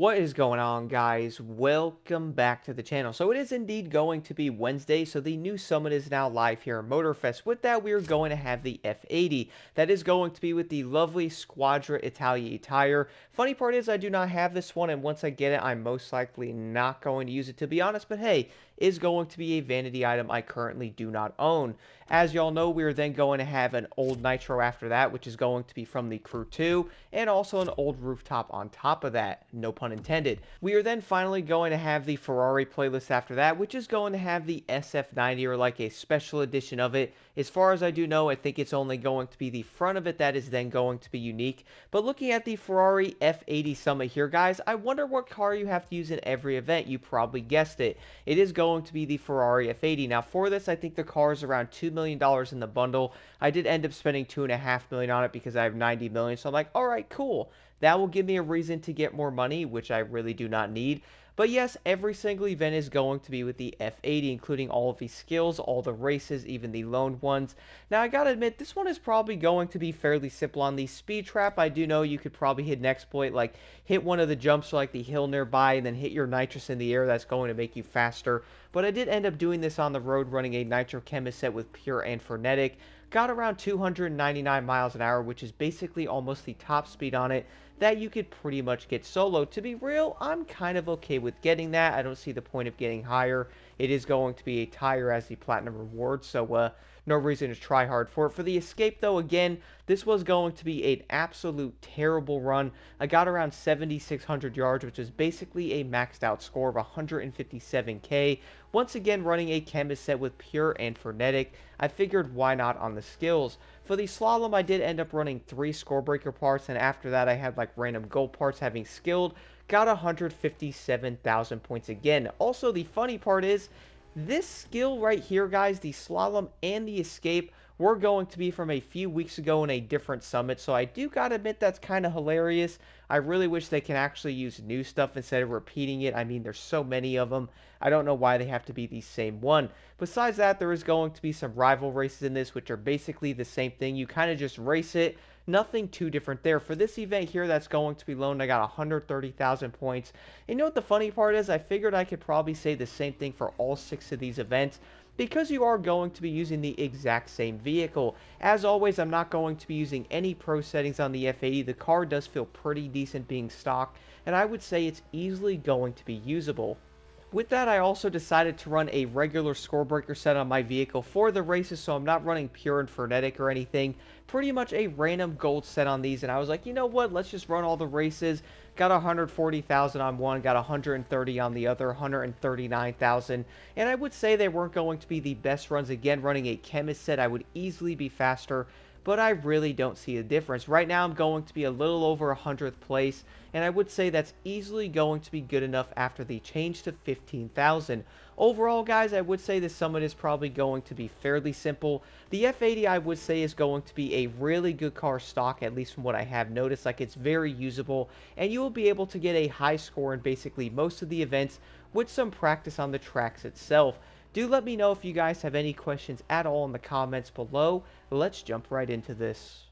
What is going on, guys? Welcome back to the channel. So it is indeed going to be Wednesday, so the new summit is now live here in Motorfest. With that, we are going to have the F80. That is going to be with the lovely Squadra Italia tire. Funny part is I do not have this one, and once I get it, I'm most likely not going to use it, to be honest. But hey, is going to be a vanity item I currently do not own. As y'all know, we are then going to have an old Nitro after that, which is going to be from the Crew 2, and also an old rooftop on top of that. No pun intended. We are then finally going to have the Ferrari playlist after that, which is going to have the SF90 or like a special edition of it. As far as I do know, I think it's only going to be the front of it that is then going to be unique. But looking at the Ferrari F80 Summit here, guys, I wonder what car you have to use in every event. You probably guessed it. It is going to be the Ferrari F80. Now, for this, I think the car is around $2 million in the bundle. I did end up spending $2.5 million on it because I have 90 million. So I'm like, all right, cool. That will give me a reason to get more money, which I really do not need. But yes, every single event is going to be with the F80, including all of the skills, all the races, even the loaned ones. Now, I gotta admit, this one is probably going to be fairly simple on the Speedtrap. I do know you could probably hit an exploit, like hit one of the jumps like the hill nearby and then hit your nitrous in the air. That's going to make you faster. But I did end up doing this on the road, running a nitro chemist set with pure and frenetic. Got around 299 miles an hour, which is basically almost the top speed on it that you could pretty much get solo. To be real, I'm kind of okay with getting that. I don't see the point of getting higher. It is going to be a tire as the platinum reward, so no reason to try hard for it. For the escape, though, again, this was going to be an absolute terrible run. I got around 7,600 yards, which is basically a maxed out score of 157k. Once again, running a chemist set with pure and frenetic, I figured why not on the skills. For the slalom, I did end up running 3 score breaker parts, and after that I had like random gold parts having skilled. Got 157,000 points again. Also, the funny part is, this skill right here, guys, the slalom and the escape, were going to be from a few weeks ago in a different summit, so I do gotta admit that's kind of hilarious. I really wish they can actually use new stuff instead of repeating it. I mean, there's so many of them. I don't know why they have to be the same one. Besides that, there is going to be some rival races in this, which are basically the same thing. You kind of just race it. Nothing too different there. For this event here that's going to be loaned, I got 130,000 points. And you know what the funny part is? I figured I could probably say the same thing for all 6 of these events, because you are going to be using the exact same vehicle. As always, I'm not going to be using any pro settings on the F80. The car does feel pretty decent being stock, and I would say it's easily going to be usable. With that, I also decided to run a regular score breaker set on my vehicle for the races, so I'm not running pure and frenetic or anything. Pretty much a random gold set on these, and I was like, you know what, let's just run all the races. Got 140,000 on one, got 130 on the other, 139,000. And I would say they weren't going to be the best runs. Again, running a chemist set, I would easily be faster, but I really don't see a difference. Right now, I'm going to be a little over 100th place, and I would say that's easily going to be good enough after the change to 15,000. Overall, guys, I would say this summit is probably going to be fairly simple. The F80, I would say, is going to be a really good car stock, at least from what I have noticed. Like, it's very usable, and you will be able to get a high score in basically most of the events with some practice on the tracks itself. Do let me know if you guys have any questions at all in the comments below. Let's jump right into this.